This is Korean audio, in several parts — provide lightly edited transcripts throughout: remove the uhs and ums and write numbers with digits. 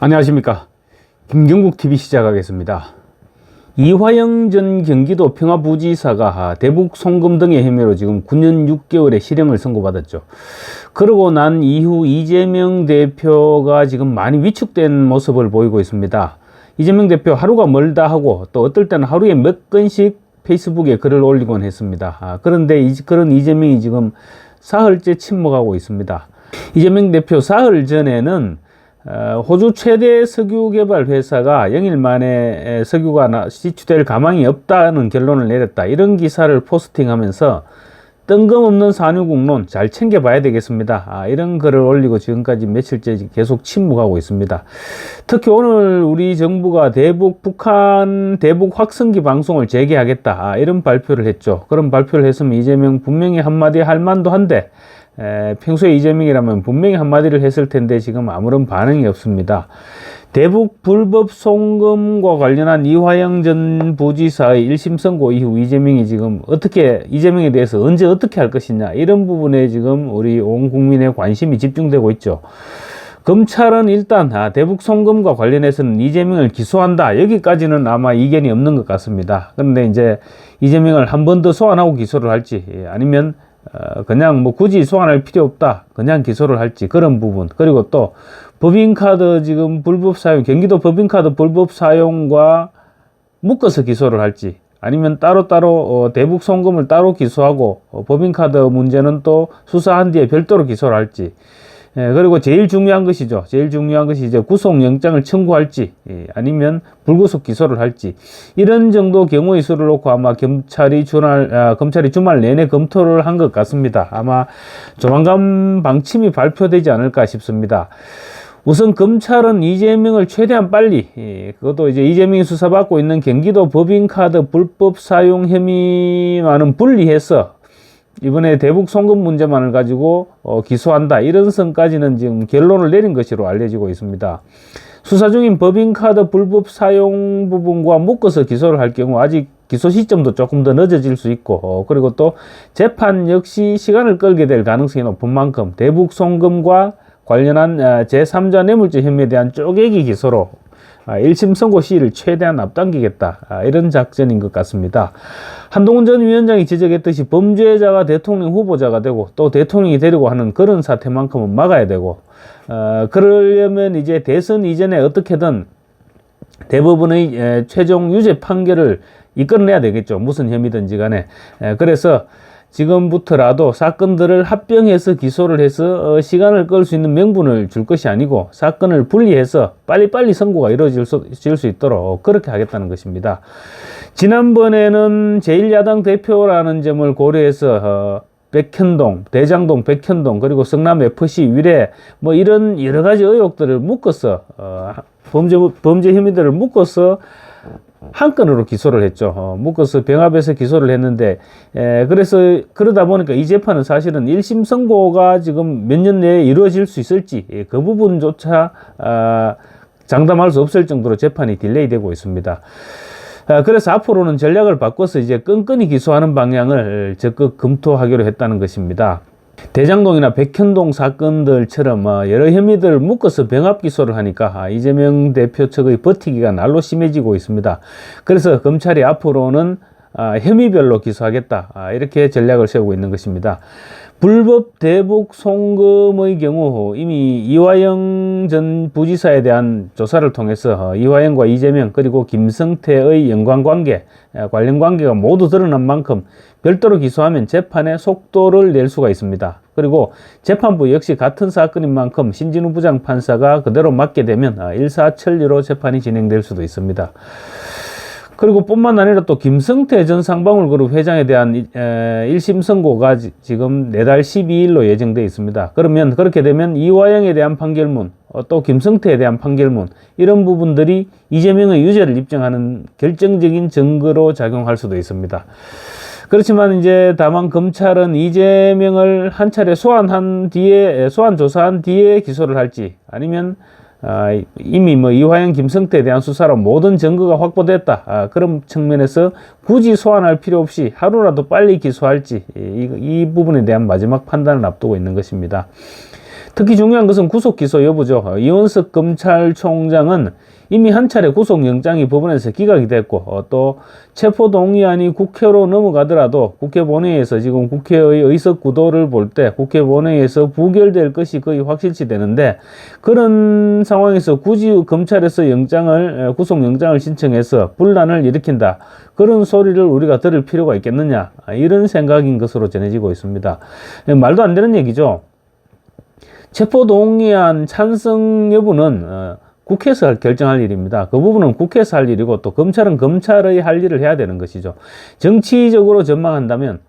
안녕하십니까. 김경국 TV 시작하겠습니다. 이화영 전 경기도 평화부지사가 대북 송금 등의 혐의로 지금 9년 6개월의 실형을 선고받았죠. 그러고 난 이후 이재명 대표가 지금 많이 위축된 모습을 보이고 있습니다. 이재명 대표 하루가 멀다 하고 또 어떨 때는 하루에 몇 건씩 페이스북에 글을 올리곤 했습니다. 그런데 그런 이재명이 지금 사흘째 침묵하고 있습니다. 이재명 대표 사흘 전에는 호주 최대 석유 개발 회사가 0일 만에 석유가 시추될 가망이 없다는 결론을 내렸다. 이런 기사를 포스팅하면서 뜬금없는 산유국론 잘 챙겨봐야 되겠습니다. 이런 글을 올리고 지금까지 며칠째 계속 침묵하고 있습니다. 특히 오늘 우리 정부가 북한 대북 확성기 방송을 재개하겠다. 이런 발표를 했죠. 그런 발표를 했으면 이재명 분명히 한마디 할 만도 한데 평소에 이재명이라면 분명히 한마디를 했을 텐데 지금 아무런 반응이 없습니다. 대북 불법 송금과 관련한 이화영 전 부지사의 1심 선고 이후 이재명이 지금 이재명에 대해서 언제 어떻게 할 것이냐, 이런 부분에 지금 우리 온 국민의 관심이 집중되고 있죠. 검찰은 일단 대북 송금과 관련해서는 이재명을 기소한다, 여기까지는 아마 이견이 없는 것 같습니다. 그런데 이제 이재명을 한 번 더 소환하고 기소를 할지, 아니면 그냥 굳이 소환할 필요 없다, 그냥 기소를 할지, 그런 부분. 그리고 또 법인카드 지금 불법 사용, 경기도 법인카드 불법 사용과 묶어서 기소를 할지, 아니면 따로따로 대북 송금을 따로 기소하고 법인카드 문제는 또 수사한 뒤에 별도로 기소를 할지. 그리고 제일 중요한 것이죠. 제일 중요한 것이 이제 구속영장을 청구할지, 아니면 불구속 기소를 할지, 이런 정도 경우의 수를 놓고 아마 검찰이 주말 내내 검토를 한 것 같습니다. 아마 조만간 방침이 발표되지 않을까 싶습니다. 우선 검찰은 이재명을 최대한 빨리, 그것도 이제 이재명이 수사받고 있는 경기도 법인카드 불법 사용 혐의와는 분리해서 이번에 대북 송금 문제만을 가지고 기소한다, 이런 선까지는 지금 결론을 내린 것으로 알려지고 있습니다. 수사 중인 법인카드 불법 사용 부분과 묶어서 기소를 할 경우 아직 기소 시점도 조금 더 늦어질 수 있고, 그리고 또 재판 역시 시간을 끌게 될 가능성이 높은 만큼 대북 송금과 관련한 제3자 뇌물죄 혐의에 대한 쪼개기 기소로 1심 선고 시일을 최대한 앞당기겠다, 이런 작전인 것 같습니다. 한동훈 전 위원장이 지적했듯이 범죄자가 대통령 후보자가 되고 또 대통령이 되려고 하는 그런 사태만큼은 막아야 되고, 그러려면 이제 대선 이전에 어떻게든 대법원의 최종 유죄 판결을 이끌어내야 되겠죠. 무슨 혐의든지 간에. 그래서 지금부터라도 사건들을 합병해서 기소를 해서 시간을 끌 수 있는 명분을 줄 것이 아니고 사건을 분리해서 빨리빨리 선고가 이루어질 수 있도록 그렇게 하겠다는 것입니다. 지난번에는 제1야당 대표라는 점을 고려해서 백현동, 대장동 백현동, 그리고 성남FC 위례 이런 여러 가지 의혹들을 묶어서 범죄 혐의들을 묶어서 한 건으로 기소를 했죠. 묶어서 병합해서 기소를 했는데, 그래서 그러다 보니까 이 재판은 사실은 1심 선고가 지금 몇 년 내에 이루어질 수 있을지, 그 부분조차 장담할 수 없을 정도로 재판이 딜레이 되고 있습니다. 그래서 앞으로는 전략을 바꿔서 이제 끈끈이 기소하는 방향을 적극 검토하기로 했다는 것입니다. 대장동이나 백현동 사건들처럼 여러 혐의들을 묶어서 병합 기소를 하니까 이재명 대표 측의 버티기가 날로 심해지고 있습니다. 그래서 검찰이 앞으로는 혐의별로 기소하겠다, 이렇게 전략을 세우고 있는 것입니다. 불법 대북 송금의 경우 이미 이화영 전 부지사에 대한 조사를 통해서 이화영과 이재명 그리고 김성태의 연관관계, 관련 관계가 모두 드러난 만큼 별도로 기소하면 재판에 속도를 낼 수가 있습니다. 그리고 재판부 역시 같은 사건인 만큼 신진우 부장판사가 그대로 맡게 되면 일사천리로 재판이 진행될 수도 있습니다. 그리고 뿐만 아니라 또 김성태 전 쌍방울그룹 회장에 대한 1심 선고가 지금 내달 12일로 예정되어 있습니다. 그러면 그렇게 되면 이화영에 대한 판결문, 또 김성태에 대한 판결문, 이런 부분들이 이재명의 유죄를 입증하는 결정적인 증거로 작용할 수도 있습니다. 그렇지만 이제 다만 검찰은 이재명을 한 차례 소환 조사한 뒤에 기소를 할지, 아니면 이미 이화영, 김성태에 대한 수사로 모든 증거가 확보됐다, 그런 측면에서 굳이 소환할 필요 없이 하루라도 빨리 기소할지, 이 부분에 대한 마지막 판단을 앞두고 있는 것입니다. 특히 중요한 것은 구속 기소 여부죠. 이원석 검찰총장은 이미 한 차례 구속영장이 법원에서 기각이 됐고 또 체포동의안이 국회로 넘어가더라도 국회 본회의에서 지금 국회의 의석 구도를 볼 때 국회 본회의에서 부결될 것이 거의 확실시 되는데, 그런 상황에서 굳이 검찰에서 구속영장을 신청해서 분란을 일으킨다, 그런 소리를 우리가 들을 필요가 있겠느냐, 이런 생각인 것으로 전해지고 있습니다. 말도 안 되는 얘기죠. 체포동의안 찬성 여부는 국회에서 결정할 일입니다. 그 부분은 국회에서 할 일이고, 또 검찰은 검찰의 할 일을 해야 되는 것이죠. 정치적으로 전망한다면,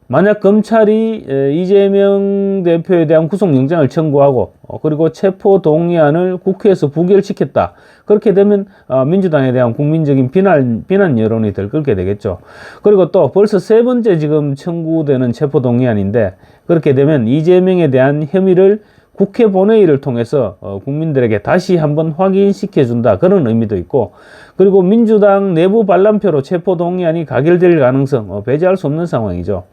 만약 검찰이 이재명 대표에 대한 구속영장을 청구하고 그리고 체포동의안을 국회에서 부결시켰다, 그렇게 되면 민주당에 대한 국민적인 비난 여론이 들끓게 되겠죠. 그리고 또 벌써 3번째 지금 청구되는 체포동의안인데, 그렇게 되면 이재명에 대한 혐의를 국회 본회의를 통해서 국민들에게 다시 한번 확인시켜준다, 그런 의미도 있고, 그리고 민주당 내부 반란표로 체포동의안이 가결될 가능성 배제할 수 없는 상황이죠.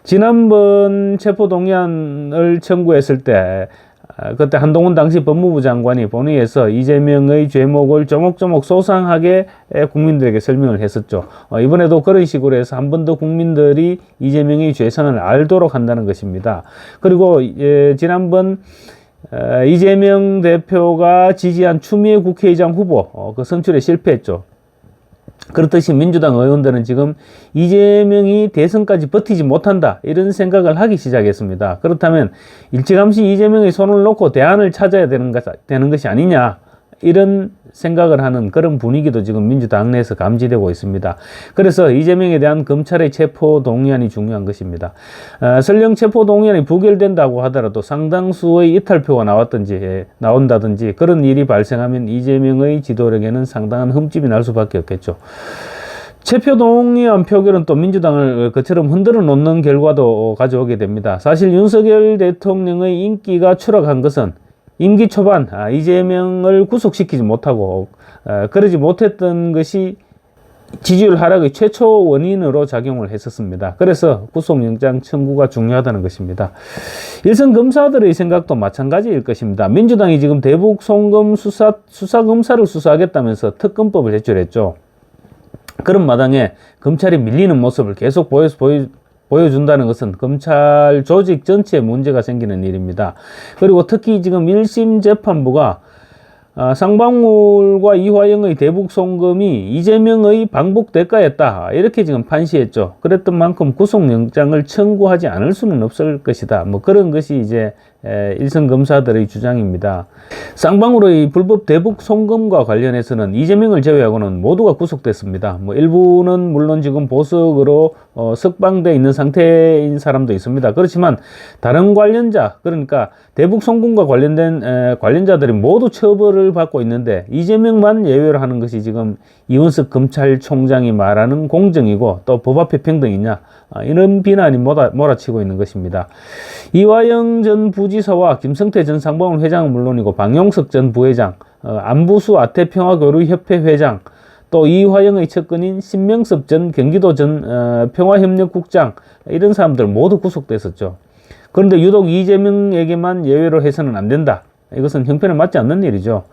지난번 체포동의안을 청구했을 때 그때 한동훈 당시 법무부 장관이 본회의에서 이재명의 죄목을 조목조목 소상하게 국민들에게 설명을 했었죠. 이번에도 그런 식으로 해서 한 번 더 국민들이 이재명의 죄상을 알도록 한다는 것입니다. 그리고 지난번 이재명 대표가 지지한 추미애 국회의장 후보 그 선출에 실패했죠. 그렇듯이 민주당 의원들은 지금 이재명이 대선까지 버티지 못한다, 이런 생각을 하기 시작했습니다. 그렇다면 일찌감치 이재명의 손을 놓고 대안을 찾아야 되는 것이 아니냐, 이런 생각을 하는 그런 분위기도 지금 민주당 내에서 감지되고 있습니다. 그래서 이재명에 대한 검찰의 체포동의안이 중요한 것입니다. 설령 체포동의안이 부결된다고 하더라도 상당수의 이탈표가 나온다든지 그런 일이 발생하면 이재명의 지도력에는 상당한 흠집이 날 수밖에 없겠죠. 체포동의안 표결은 또 민주당을 그처럼 흔들어 놓는 결과도 가져오게 됩니다. 사실 윤석열 대통령의 인기가 추락한 것은 임기 초반 이재명을 구속시키지 못하고 그러지 못했던 것이 지지율 하락의 최초 원인으로 작용을 했었습니다. 그래서 구속영장 청구가 중요하다는 것입니다. 일선 검사들의 생각도 마찬가지일 것입니다. 민주당이 지금 대북 송금 수사검사를 수사하겠다면서 특검법을 제출했죠. 그런 마당에 검찰이 밀리는 모습을 계속 보여준다는 것은 검찰 조직 전체에 문제가 생기는 일입니다. 그리고 특히 지금 1심 재판부가 쌍방울과 이화영의 대북 송금이 이재명의 방북 대가였다, 이렇게 지금 판시했죠. 그랬던 만큼 구속영장을 청구하지 않을 수는 없을 것이다, 그런 것이 이제 일선 검사들의 주장입니다. 쌍방울의 불법 대북 송금과 관련해서는 이재명을 제외하고는 모두가 구속됐습니다. 일부는 물론 지금 보석으로 석방돼 있는 상태인 사람도 있습니다. 그렇지만 다른 관련자, 그러니까 대북 송금과 관련된 관련자들이 모두 처벌을 받고 있는데 이재명만 예외로 하는 것이 지금 이원석 검찰총장이 말하는 공정이고 또 법 앞에 평등이냐, 이런 비난이 몰아치고 있는 것입니다. 이화영 전 부지사와 김성태 전 쌍방울 회장은 물론이고 방용석 전 부회장, 안부수 아태평화교류협회 회장, 또 이화영의 측근인 신명섭 전 경기도 전 평화협력국장, 이런 사람들 모두 구속됐었죠. 그런데 유독 이재명에게만 예외로 해서는 안 된다, 이것은 형편에 맞지 않는 일이죠.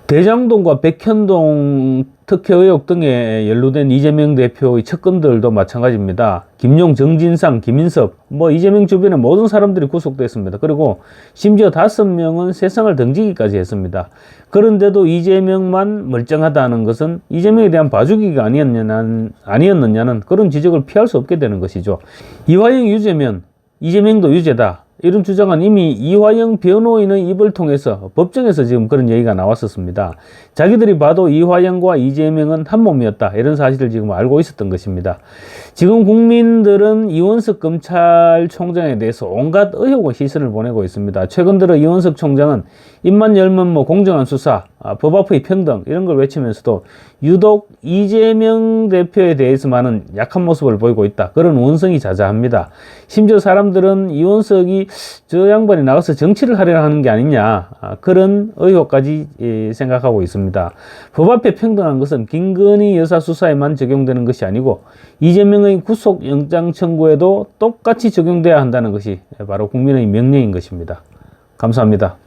대장동과 백현동 특혜 의혹 등에 연루된 이재명 대표의 측근들도 마찬가지입니다. 김용, 정진상, 김인섭, 이재명 주변의 모든 사람들이 구속됐습니다. 그리고 심지어 5명은 세상을 등지기까지 했습니다. 그런데도 이재명만 멀쩡하다는 것은 이재명에 대한 봐주기가 아니었느냐는 그런 지적을 피할 수 없게 되는 것이죠. 이화영 유죄면 이재명도 유죄다, 이런 주장은 이미 이화영 변호인의 입을 통해서 법정에서 지금 그런 얘기가 나왔었습니다. 자기들이 봐도 이화영과 이재명은 한 몸이었다, 이런 사실을 지금 알고 있었던 것입니다. 지금 국민들은 이원석 검찰총장에 대해서 온갖 의혹과 시선을 보내고 있습니다. 최근 들어 이원석 총장은 입만 열면 공정한 수사, 법 앞의 평등, 이런 걸 외치면서도 유독 이재명 대표에 대해서만은 약한 모습을 보이고 있다, 그런 원성이 자자합니다. 심지어 사람들은 이원석이 저 양반이 나가서 정치를 하려고 하는 게 아니냐, 그런 의혹까지 생각하고 있습니다. 법 앞에 평등한 것은 김건희 여사 수사에만 적용되는 것이 아니고 이재명의 구속영장 청구에도 똑같이 적용돼야 한다는 것이 바로 국민의 명령인 것입니다. 감사합니다.